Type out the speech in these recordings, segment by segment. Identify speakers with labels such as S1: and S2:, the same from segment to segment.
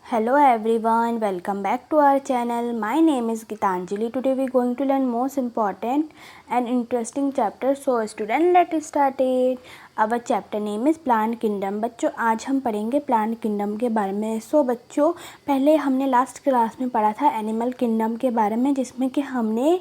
S1: Hello everyone, welcome back to our channel. My name is Gitanjali. Today we are going to learn most important and interesting chapter. So student, let's start it. Our chapter name is Plant Kingdom. बच्चों आज हम पढ़ेंगे plant kingdom के बारे में. सो बच्चों पहले हमने लास्ट क्लास में पढ़ा था एनिमल किंगडम के बारे में, जिसमें कि हमने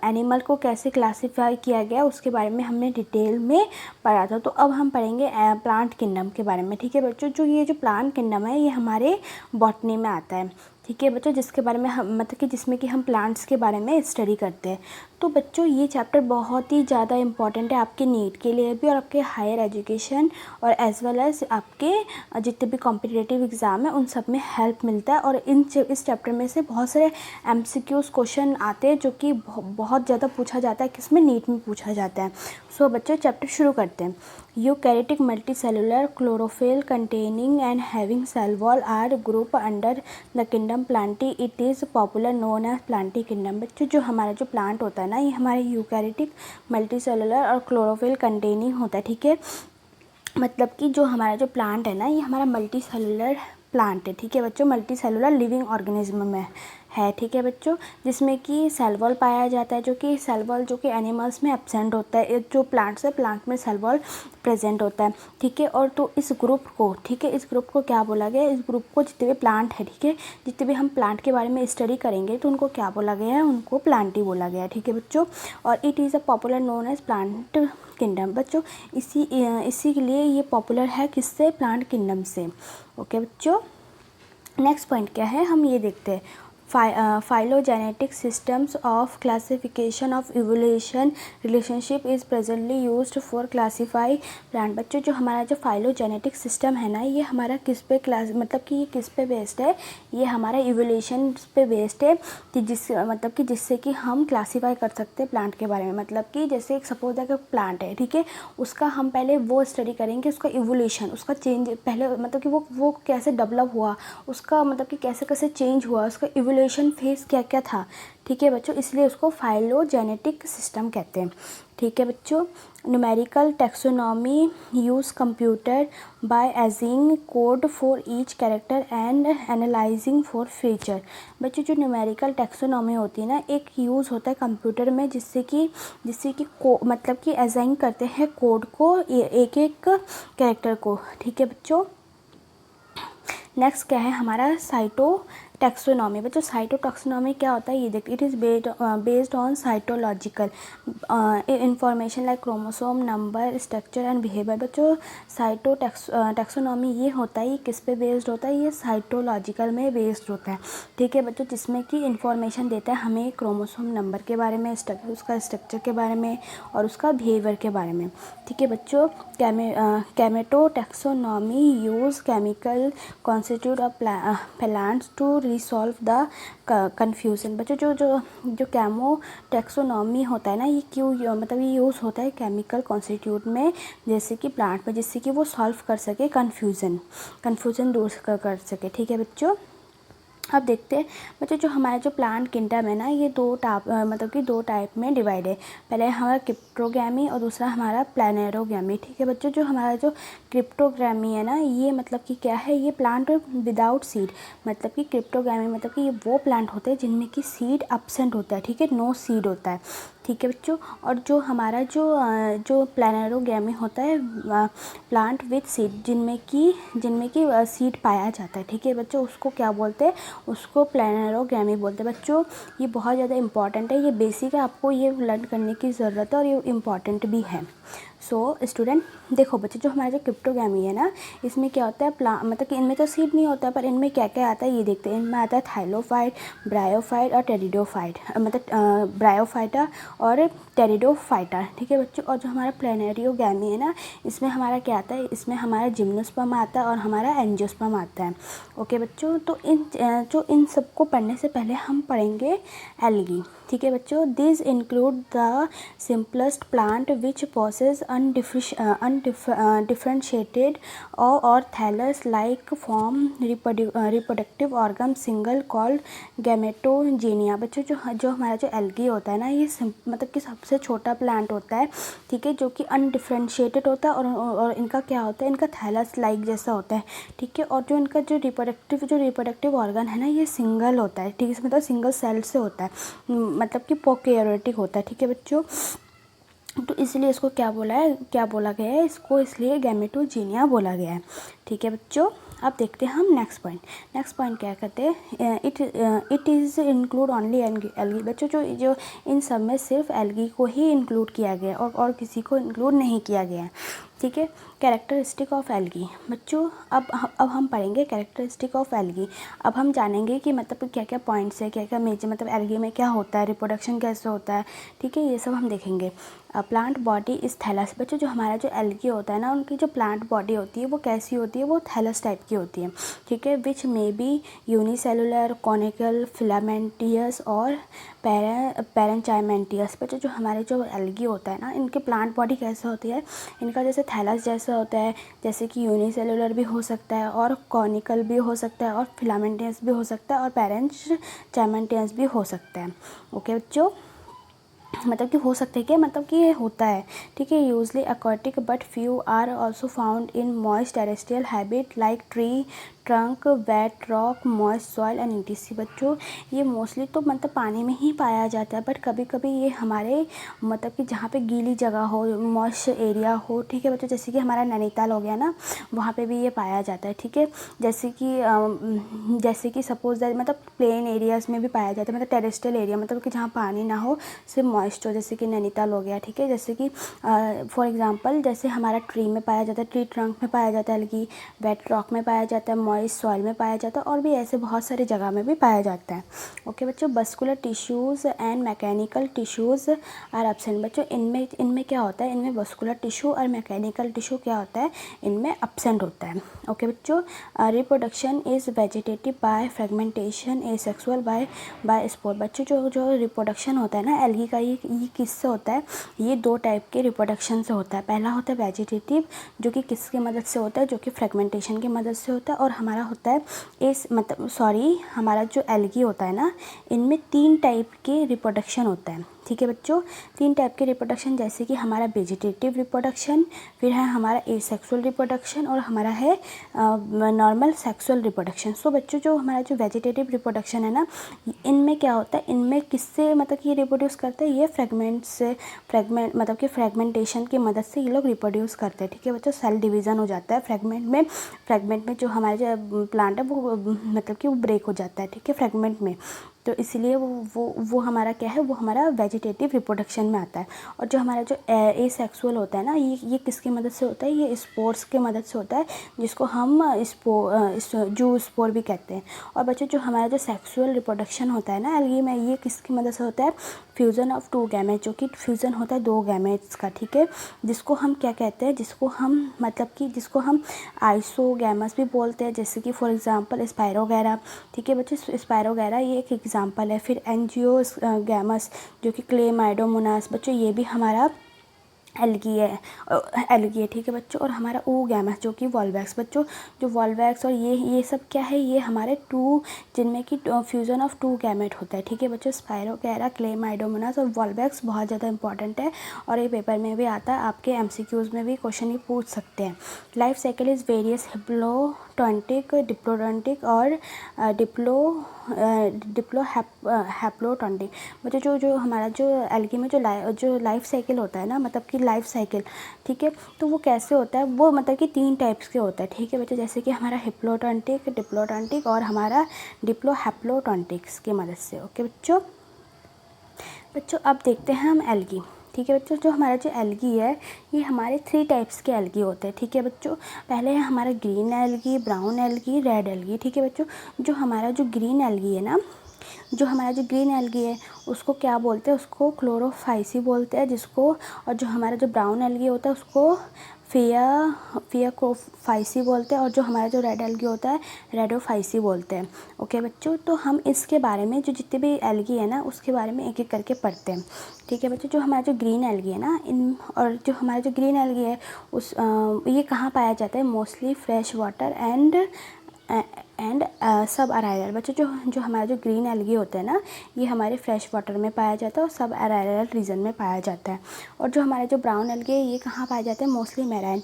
S1: एनिमल को कैसे क्लासीफाई किया गया उसके बारे में हमने डिटेल में पढ़ा था. तो अब हम पढ़ेंगे प्लांट किंगडम के बारे में. ठीक है बच्चों, जो प्लांट किंगडम है ये हमारे बॉटनी में आता है. ठीक है बच्चों, जिसके बारे में हम मतलब कि जिसमें कि हम प्लांट्स के बारे में स्टडी करते हैं. तो बच्चों ये चैप्टर बहुत ही ज़्यादा इम्पॉर्टेंट है आपके नीट के लिए भी और आपके हायर एजुकेशन और एज वेल एज आपके जितने भी कॉम्पिटिटिव एग्ज़ाम है उन सब में हेल्प मिलता है. और इस चैप्टर में से बहुत सारे MCQs क्वेश्चन आते हैं जो कि बहुत ज़्यादा पूछा जाता है, किसमें नीट में पूछा जाता है. सो बच्चों चैप्टर शुरू करते हैं. Eukaryotic multicellular chlorophyll containing and having cell wall are group under the kingdom Plantae. It is popular known as Plantae kingdom. बच्चों जो हमारा जो प्लांट होता है ना ये हमारे यूकैरियोटिक मल्टीसेलुलर और क्लोरोफिल कंटेनिंग होता है. ठीक है, मतलब कि जो हमारा जो प्लांट है ना ये हमारा मल्टी सेलुलर प्लांट है. ठीक है बच्चों, मल्टी सेलुलर लिविंग ऑर्गेनिज्म में है. ठीक है बच्चों, जिसमें कि सेल वॉल पाया जाता है, जो कि सेल वॉल जो कि एनिमल्स में एब्सेंट होता है. जो प्लांट्स है प्लांट में सेल वॉल प्रेजेंट होता है. ठीक है, और तो इस ग्रुप को ठीक है इस ग्रुप को क्या बोला गया, इस ग्रुप को जितने भी प्लांट है ठीक है जितने भी हम प्लांट के बारे में स्टडी करेंगे तो उनको क्या बोला गया है, उनको प्लांटी बोला गया है. ठीक है बच्चों, और it is a popular known as plant kingdom. बच्चों इसी के लिए ये पॉपुलर है, किससे, प्लांट किंगडम से. ओके बच्चों, नेक्स्ट पॉइंट क्या है हम ये देखते हैं. Phylogenetic systems of classification of evolution relationship is presently used for classify plant. बच्चों जो हमारा जो फाइलोजेनेटिक सिस्टम है ना ये हमारा किस पे क्लास मतलब कि ये किस पे बेस्ड है, ये हमारा इवोल्यूशन पे बेस्ड है कि मतलब कि जिससे कि हम क्लासीफाई कर सकते हैं प्लांट के बारे में. मतलब कि जैसे एक सपोज है कि प्लांट है ठीक है, उसका हम पहले वो स्टडी करेंगे उसका इवोल्यूशन, उसका चेंज पहले मतलब कि वो कैसे डेवलप हुआ, उसका मतलब कि कैसे कैसे चेंज हुआ, उसका इवोल्यूशन फेज क्या क्या था. ठीक है बच्चों, इसलिए उसको फाइलोजेनेटिक सिस्टम कहते हैं. ठीक है बच्चों, numerical taxonomy use computer by aging code for each character and analysing for feature. बच्चों जो न्यूमेरिकल टैक्सोनॉमी होती है ना एक यूज़ होता है कंप्यूटर में, जिससे कि मतलब कि असाइन करते हैं कोड को एक एक कैरेक्टर को. ठीक है बच्चों, नेक्स्ट क्या है हमारा साइटो टैक्सोनॉमी. बच्चों साइटो टैक्सोनॉमी क्या होता है ये देखिए. It is based on cytological information like chromosome number structure and behaviour. बच्चों साइटो टैक्सोनॉमी ये होता है, ये किस पे बेस्ड होता है, ये साइटोलॉजिकल में बेस्ड होता है. ठीक है बच्चों, जिसमें कि इंफॉर्मेशन देता है हमें क्रोमोसोम नंबर के बारे में, उसका स्ट्रक्चर के बारे में और उसका बिहेवियर के बारे में. ठीक है बच्चों, chemotaxonomy use chemical constituent of plants to resolve the confusion. बच्चों जो कैमो टैक्सोनॉमी होता है ना ये क्यों मतलब ये यूज़ होता है केमिकल कॉन्स्टिट्यूट में जैसे कि प्लांट में, जिससे कि वो सॉल्व कर सके कन्फ्यूज़न दूर कर सके. ठीक है बच्चों, अब देखते हैं बच्चों जो हमारा जो प्लांट किंगडम है ना ये दो टाइप में डिवाइड है. पहले हमारा क्रिप्टोगैमी और दूसरा हमारा प्लानेरोगैमी. ठीक है बच्चों, जो हमारा जो क्रिप्टोगैमी है ना ये मतलब कि क्या है, ये प्लांट विदाउट सीड. मतलब कि क्रिप्टोगैमी मतलब कि ये वो प्लांट होते हैं जिनमें कि सीड एब्सेंट होता है. ठीक है, नो सीड होता है. ठीक है बच्चों, और जो हमारा जो प्लानेरोगैमी होता है प्लांट विथ सीड, जिनमें कि सीड पाया जाता है. ठीक है बच्चों, उसको क्या बोलते हैं, उसको प्लानेरोगैमी बोलते हैं. बच्चों ये बहुत ज़्यादा इंपॉर्टेंट है, ये बेसिक है, आपको ये लर्न करने की ज़रूरत है और ये इम्पॉर्टेंट भी है. सो स्टूडेंट देखो बच्चे, जो हमारा जो क्रिप्टोगैमी है ना इसमें क्या होता है मतलब कि इनमें तो सीड नहीं होता, पर इनमें क्या क्या आता है ये देखते हैं. इनमें आता है थाइलोफाइट, ब्रायोफाइट और टेरिडोफाइट, मतलब ब्रायोफाइटा और टेरिडोफाइटा. ठीक है बच्चों, और जो हमारा प्लानेरियोगैमी है ना इसमें हमारा क्या आता है, इसमें हमारा जिम्नोस्पर्म आता है और हमारा एंजियोस्पर्म आता है. ओके बच्चों, तो इन सबको पढ़ने से पहले हम पढ़ेंगे एल्गी. ठीक है बच्चों, this include the simplest plant which possess undifferentiated और thallus like form reproductive organ single called gametangia. बच्चों जो हमारा जो एल्गी होता है ना, ये मतलब कि सबसे छोटा प्लांट होता है, ठीक है, जो कि अनडिफरेंशिएटेड होता है और इनका क्या होता है, इनका थैलस लाइक जैसा होता है, ठीक है। और जो इनका जो रिप्रोडक्टिव ऑर्गन है ना, ये सिंगल होता है, ठीक है, मतलब सिंगल सेल से होता है, मतलब कि प्रोकैरियोटिक होता है, ठीक है बच्चों। तो इसलिए इसको क्या बोला गया है, इसको इसलिए गैमेटोजेनिया बोला गया है, ठीक है बच्चों। अब देखते हैं हम नेक्स्ट पॉइंट क्या कहते हैं, it is include only algae. बच्चों जो इन सब में सिर्फ एल्गी को ही इंक्लूड किया गया है और किसी को इंक्लूड नहीं किया गया है, ठीक है। Characteristic of algae. बच्चों अब हम पढ़ेंगे कैरेक्टरिस्टिक ऑफ एल्गी। अब हम जानेंगे कि मतलब क्या क्या पॉइंट्स है, क्या क्या मेजर, मतलब एल्गी में क्या होता है, रिप्रोडक्शन कैसे होता है, ठीक है, ये सब हम देखेंगे। Plant body is thallus. बच्चों जो हमारा जो एल्गी होता है ना, उनकी जो प्लांट बॉडी होती है वो कैसी होती है, वो थैलस टाइप की होती है, ठीक है, which may be unicellular, colonial, filamentous और पैरेंचाइमेंटियस। बच्चों जो हमारे जो एल्गी होता है ना, इनके प्लांट बॉडी कैसे होती है, इनका जैसे थैलस जैसा होता है, जैसे कि यूनिसेलुलर भी हो सकता है और कॉनिकल भी हो सकता है और फिलामेंटियस भी हो सकता है और पैरेंचाइमेंटियस भी हो सकता है, ओके बच्चों। मतलब कि हो सकते हैं क्या, मतलब कि ये होता है, ठीक है। Usually aquatic but few are also found in moist terrestrial habit like tree trunk, wet rock, moist soil and etc। बच्चों ये मोस्टली तो मतलब पानी में ही पाया जाता है, बट कभी कभी ये हमारे मतलब कि जहाँ पे गीली जगह हो, मॉइस्ट एरिया हो, ठीक है बच्चों, जैसे कि हमारा नैनीताल हो गया ना, वहाँ पे भी ये पाया जाता है, ठीक है। जैसे कि सपोज दैट मतलब प्लेन एरियाज़ में भी पाया जाता है, मतलब टेरेस्ट्रियल एरिया, मतलब कि जहाँ पानी ना हो, सिर्फ मॉइस्ट हो, जैसे कि नैनीताल हो गया, ठीक है। जैसे कि फॉर एग्जांपल जैसे हमारा ट्री में पाया जाता है, ट्री ट्रंक में पाया जाता है एल्गी, वेट रॉक में पाया जाता है, मॉइस्ट सॉइल में पाया जाता है और भी ऐसे बहुत सारी जगह में भी पाया जाता है, ओके बच्चों। Muscular tissues and mechanical tissues are absent. बच्चों इनमें क्या होता है, इनमें मस्कुलर टिश्यू और मैकेनिकल टिश्यू क्या होता है, इनमें एब्सेंट होता है, ओके बच्चों। Reproduction is vegetative by fragmentation, asexual by spore. बच्चों जो रिप्रोडक्शन होता है ना एल्गी का, ये किससे होता है, ये दो टाइप के रिप्रोडक्शन से होता है। पहला होता है वेजिटेटिव, जो कि किसकी मदद से होता है, जो कि फ्रेगमेंटेशन की मदद से होता है, और हमारा होता है हमारा जो एल्गी होता है ना, इनमें 3 टाइप के रिप्रोडक्शन होता है, ठीक है बच्चों। 3 टाइप के रिप्रोडक्शन, जैसे कि हमारा वेजिटेटिव रिप्रोडक्शन, फिर है हमारा एसेक्सुअल रिप्रोडक्शन और हमारा है नॉर्मल सेक्सुअल रिप्रोडक्शन। सो बच्चों जो हमारा जो वेजिटेटिव रिप्रोडक्शन है ना, इनमें क्या होता है, इनमें किससे मतलब कि ये रिप्रोड्यूस करते हैं, ये मतलब कि फ्रेगमेंटेशन की मदद से ये लोग रिप्रोड्यूस करते हैं, ठीक है बच्चों। सेल डिवीज़न हो जाता है फ्रेगमेंट में जो हमारे जो प्लांट है वो मतलब कि वो ब्रेक हो जाता है, ठीक है, फ्रेगमेंट में। तो इसलिए वो हमारा क्या है, वो हमारा वेजिटेटिव रिप्रोडक्शन में आता है। और जो हमारा जो एसेक्सुअल होता है ना, ये किसकी मदद से होता है, ये स्पोर्स की मदद से होता है, जिसको हम जू स्पोर भी कहते हैं। और बच्चों जो हमारा जो सेक्सुअल रिप्रोडक्शन होता है ना एल्गी में, ये किसकी मदद से होता है, फ्यूज़न ऑफ 2 गैमेट्स, जो कि फ्यूज़न होता है 2 गैमेट्स का, ठीक है, जिसको हम क्या कहते हैं, जिसको हम आइसोगैमस भी बोलते हैं, जैसे कि फॉर एग्जांपल स्पाइरोगैरा, ठीक है बच्चों। स्पाइरोगैरा ये एक एग्जांपल है। फिर एंजियोगैमस, जो कि क्लेमाइडोमोनास, बच्चों ये भी हमारा एल्गी है, ठीक है बच्चों। और हमारा oogamous, जो कि वॉल्वैक्स, बच्चों जो वॉल्वैक्स और ये सब क्या है, ये हमारे जिनमें कि फ्यूज़न ऑफ 2 गैमेट होता है, ठीक है बच्चों। स्पाइरोगैरा, क्लेमाइडोमोनास और वॉल्वैक्स बहुत ज़्यादा इंपॉर्टेंट है और ये पेपर में भी आता है, आपके MCQs में भी क्वेश्चन ही पूछ सकते हैं। लाइफ साइकिल इज़ वेरियस हैप्लोटॉन्टिक, डिप्लोटॉन्टिक और हैप्लोटॉन्टिक। बच्चों जो हमारा जो एल्गी में जो लाइफ साइकिल होता है ना, मतलब कि लाइफ साइकिल, ठीक है, तो वो कैसे होता है, वो मतलब कि 3 टाइप्स के होता है, ठीक है बच्चों। जैसे कि हमारा हैप्लोटॉन्टिक, डिप्लोटॉन्टिक और हमारा हैप्लोटॉन्टिक्स की मदद से, ओके बच्चों। अब देखते हैं हम एल्गी, ठीक है बच्चों। जो हमारा जो एल्गी है, ये हमारे 3 टाइप्स के एल्गी होते हैं, ठीक है बच्चों। पहले है हमारा green algae, brown algae, red algae, ठीक है बच्चों। जो हमारा जो ग्रीन एल्गी है ना, जो हमारा जो ग्रीन एल्गी है उसको क्या बोलते हैं, उसको क्लोरोफाइसी बोलते हैं, जिसको, और जो हमारा जो ब्राउन एल्गी होता है उसको फियाकोफाइसी बोलते हैं, और जो हमारा जो रेड एल्गी होता है रेडोफाइसी बोलते हैं। ओके बच्चों, तो हम इसके बारे में जो जितने भी एल्गी है ना उसके बारे में एक एक करके पढ़ते हैं। ठीक है बच्चों, जो हमारा जो ग्रीन एल्गी है ना और जो हमारा जो ग्रीन एल्गी है ये कहाँ पाया जाता है? मोस्टली फ्रेश वाटर एंड सब अराइवल। बच्चों जो हमारा जो ग्रीन एल्गी होता है ना ये हमारे फ्रेश वाटर में पाया जाता है और सब अराइवल रीजन में पाया जाता है। और जो हमारे जो ब्राउन एल्गी है ये कहाँ पाया जाता है? मोस्टली मैराइन,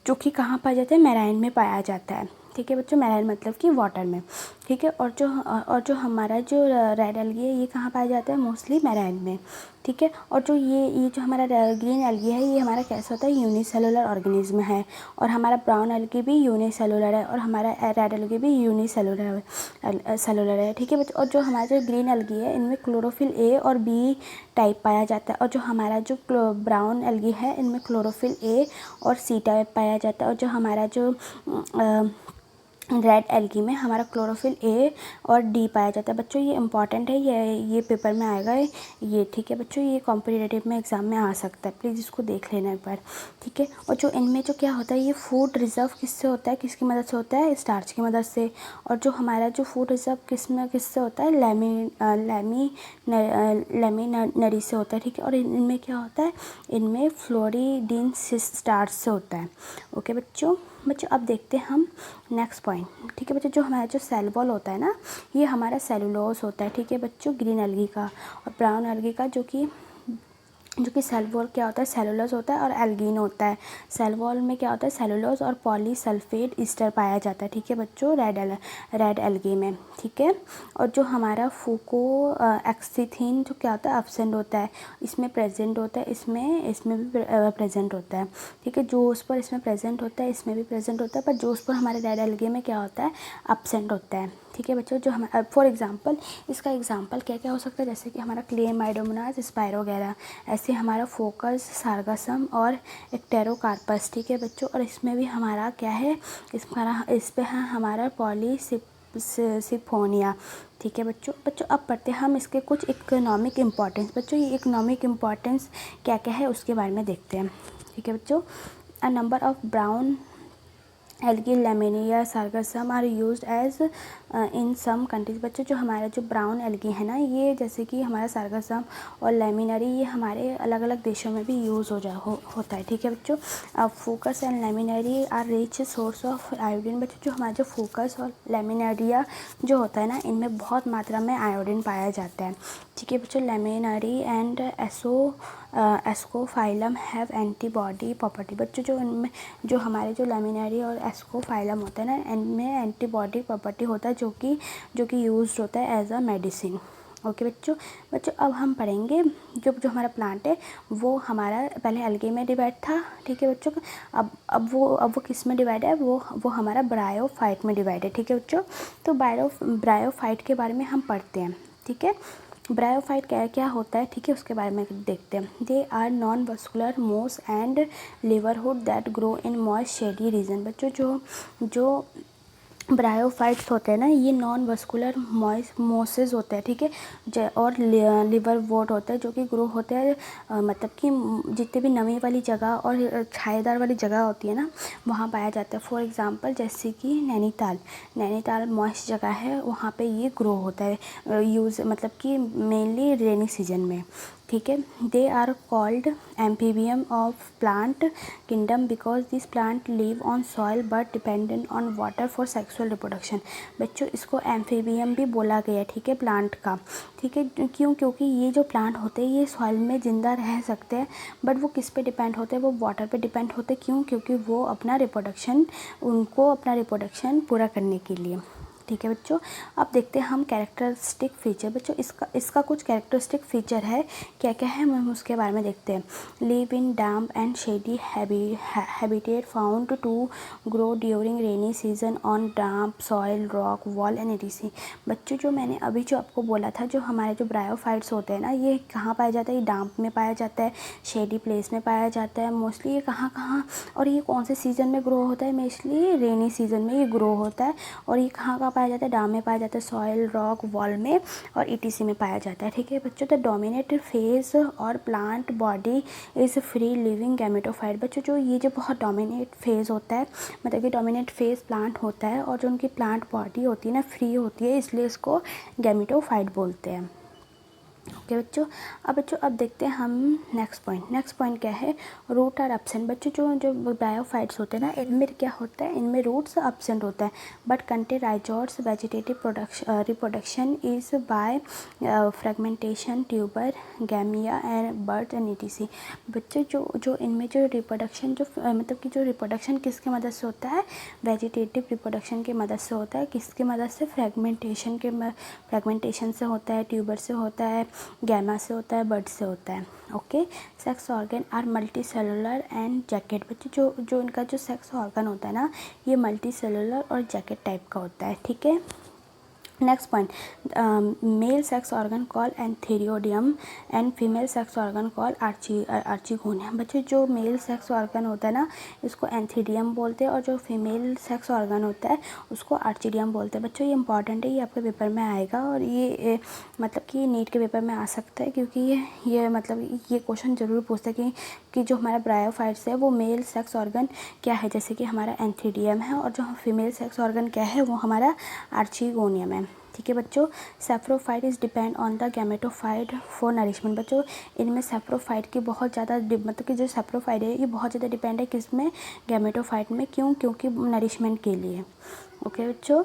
S1: जो कि कहाँ पाया जाता है? मैराइन में पाया जाता है। ठीक है बच्चों, मैराइन मतलब कि वाटर में। ठीक है, और जो हमारा जो रेड एल्गी है ये कहाँ पाया जाता है? मोस्टली मैराइन में। ठीक है, और जो ये जो हमारा ग्रीन एल्गी है ये हमारा कैसा होता है? यूनिसेलुलर ऑर्गेनिज्म है। और हमारा ब्राउन एल्गी भी यूनिसेलुलर है और हमारा रेड एल्गी भी यूनिसेलुलर है। ठीक है बच्चों, और जो हमारा जो ग्रीन एल्गी है इनमें क्लोरोफिल ए और बी टाइप पाया जाता है, और जो हमारा जो ब्राउन एल्गी है इनमें क्लोरोफिल ए और सी टाइप पाया जाता है, और जो हमारा जो रेड एल्गी में हमारा क्लोरोफिल ए और डी पाया जाता है। बच्चों ये इंपॉर्टेंट है, ये पेपर में आएगा ये। ठीक है बच्चों, ये कॉम्पिटिटिव में एग्ज़ाम में आ सकता है, प्लीज़ इसको देख लेना एक बार। ठीक है, और जो इनमें जो क्या होता है ये फूड रिज़र्व किससे होता है? किसकी मदद से होता है? स्टार्च की मदद से। और जो हमारा जो फूड रिज़र्व किससे होता है? लेमिनरी से होता है। ठीक है, और इनमें क्या होता है? इनमें फ्लोरिडीन स्टार्च से होता है। ओके बच्चों, अब देखते हैं हम नेक्स्ट पॉइंट। ठीक है बच्चों, जो हमारा जो सेल वॉल होता है ना ये हमारा सेलुलोज होता है। ठीक है बच्चों, ग्रीन एल्गी का और ब्राउन एल्गी का जो कि सेल वॉल क्या होता है? सेलुलोज होता है और एल्गीन होता है। सेल वॉल में क्या होता है? सेलुलोज और पॉलीसल्फेट ईस्टर पाया जाता है। ठीक है बच्चों, रेड एल्गी में। ठीक है, और जो हमारा फूको एक्सिथिन जो क्या होता है? एब्सेंट होता है, इसमें प्रेजेंट होता है, इसमें भी प्रेजेंट होता है। ठीक है, जोस पर इसमें प्रेजेंट होता है, इसमें भी प्रेजेंट होता है, पर जोस पर हमारे रेड एल्गी में क्या होता है? एब्सेंट होता है। ठीक है बच्चों, जो हम फॉर एग्जांपल इसका एग्जांपल क्या क्या हो सकता है? जैसे कि हमारा क्लेमाइडोमोनास स्पायरोगैरा, ऐसे हमारा फोकस सार्गासम और एक्टेरोकार्पस। ठीक है बच्चों, और इसमें भी हमारा क्या है? इस पे है हमारा पॉलीसिफोनिया। ठीक है बच्चों, अब पढ़ते हैं हम इसके कुछ इकोनॉमिक इम्पॉर्टेंस। बच्चों ये इकोनॉमिक इम्पॉर्टेंस क्या क्या है उसके बारे में देखते हैं। ठीक है बच्चों, a number of brown algae Laminaria Sargassum are used as in some countries. बच्चों जो हमारा जो ब्राउन एल्गी है ना ये जैसे कि हमारा सार्गासम और लैमिनरी ये हमारे अलग अलग देशों में भी यूज़ होता है। ठीक है बच्चों, Fucus and Laminaria are rich source of iodine. बच्चों जो हमारा जो फोकस और लैमिनरिया जो होता है ना इनमें बहुत मात्रा में आयोडीन पाया जाता है। ठीक है बच्चों, Laminaria and Ascophyllum have antibody property. बच्चों जो इनमें जो हमारे जो लैमिनरी और एस्कोफाइलम होता है ना इनमें एंटीबॉडी प्रॉपर्टी होता है जो कि यूज्ड होता है एज अ मेडिसिन। ओके बच्चों अब हम पढ़ेंगे जो हमारा प्लांट है वो हमारा पहले एल्गी में डिवाइड था। ठीक है बच्चों, अब वो किस में डिवाइड है? वो हमारा ब्रायोफाइट में डिवाइड है। ठीक है बच्चों, तो ब्रायोफाइट के बारे में हम पढ़ते हैं। ठीक है, ब्रायोफाइट क्या होता है? ठीक है, उसके बारे में देखते हैं। They are non vascular moss and liverwort that grow in moist shady region. बच्चों जो ब्रायोफाइट्स होते हैं ना ये नॉन वस्कुलर मोसेस होते हैं। ठीक है, और लिवर वोट होता है जो कि ग्रो होते हैं मतलब कि जितने भी नमी वाली जगह और छायेदार वाली जगह होती है ना वहाँ पाया जाता है। फॉर एग्जांपल जैसे कि नैनीताल मॉइस्ट जगह है वहाँ पे ये ग्रो होता है यूज़ मतलब कि मेनली रेनी सीजन में। ठीक है, they are called amphibian of plant kingdom because this plant live on soil but dependent on water for sexual reproduction. बच्चों इसको एम्फीबियम भी बोला गया। ठीक है, प्लांट का। ठीक है, क्योंकि ये जो प्लांट होते हैं ये सॉइल में ज़िंदा रह सकते हैं बट वो किस पे डिपेंड होते हैं? वो वाटर पे डिपेंड होते हैं। क्योंकि वो अपना रिप्रोडक्शन पूरा करने के लिए। ठीक है बच्चों, अब देखते हैं हम कैरेक्टरिस्टिक फीचर। बच्चों इसका कुछ कैरेक्टरिस्टिक फीचर है, क्या क्या है हम उसके बारे में देखते हैं। Live in damp and shady habitat found to grow during rainy season on damp soil rock wall and ETC. बच्चों जो मैंने अभी जो आपको बोला था जो हमारे जो ब्रायोफाइट्स होते हैं ना ये कहाँ पाया जाता है? ये डैम्प में पाया जाता है, शेडी प्लेस में पाया जाता है मोस्टली। ये कहाँ और ये कौन से सीज़न में ग्रो होता है? मोस्टली रेनी सीजन में ये ग्रो होता है। और ये कहाँ पाया जाता है? डाम में पाया जाता है, सॉइल, रॉक, वॉल में और ईटीसी में पाया जाता है। ठीक है बच्चों, द डोमिनेट फेज और plant body is free living gametophyte. बच्चों जो ये जो बहुत डोमिनेट फेज होता है, मतलब कि डोमिनेट फेज प्लांट होता है और जो उनकी प्लांट बॉडी होती है ना फ्री होती है, इसलिए इसको गैमेटोफाइट बोलते हैं। ओके बच्चों, अब देखते हैं हम नेक्स्ट पॉइंट क्या है? Root are absent. बच्चों जो ब्रायोफाइट्स होते हैं ना, इनमें क्या होता है? इनमें रूट्स एब्सेंट होता है, but contain rhizoids. Vegetative reproduction is by fragmentation, tuber, gemmae and buds and etc. बच्चों जो इनमें जो रिप्रोडक्शन मतलब कि जो रिप्रोडक्शन किसकी मदद से होता है? वेजिटेटिव रिप्रोडक्शन की मदद से होता है। किसकी मदद से? फ्रेगमेंटेशन से होता है, ट्यूबर से होता है, गैमा से होता है, बर्ड से होता है। Okay, sex organ are multicellular and jacket. बच्चों जो इनका जो सेक्स ऑर्गन होता है ना, ये मल्टी सेलुलर और जैकेट टाइप का होता है। ठीक है, next point, male sex organ call antheridium and female sex organ call archegonium. बच्चों जो मेल सेक्स ऑर्गन होता है ना, इसको एंथेरियम बोलते हैं और जो फीमेल सेक्स ऑर्गन होता है उसको आर्चिडियम बोलते हैं। बच्चों ये इंपॉर्टेंट है, ये आपके पेपर में आएगा और ये मतलब कि नीट के पेपर में आ सकता है, क्योंकि ये मतलब ये क्वेश्चन ज़रूर पूछता है कि जो हमारा ब्रायोफाइट्स है वो मेल सेक्स ऑर्गन क्या है, जैसे कि हमारा एंथेरियम है, और जो फीमेल सेक्स ऑर्गन क्या है वो हमारा आर्चिगोनियम है। ठीक है बच्चों, sporophyte is depend on the gametophyte for nourishment. बच्चों इनमें सेफ्रोफाइट की बहुत ज़्यादा मतलब कि जो सेफ्रोफाइट है ये बहुत ज़्यादा डिपेंड है किस में? गैमेटोफाइट में। क्यों? क्योंकि नरिशमेंट के लिए। ओके बच्चों,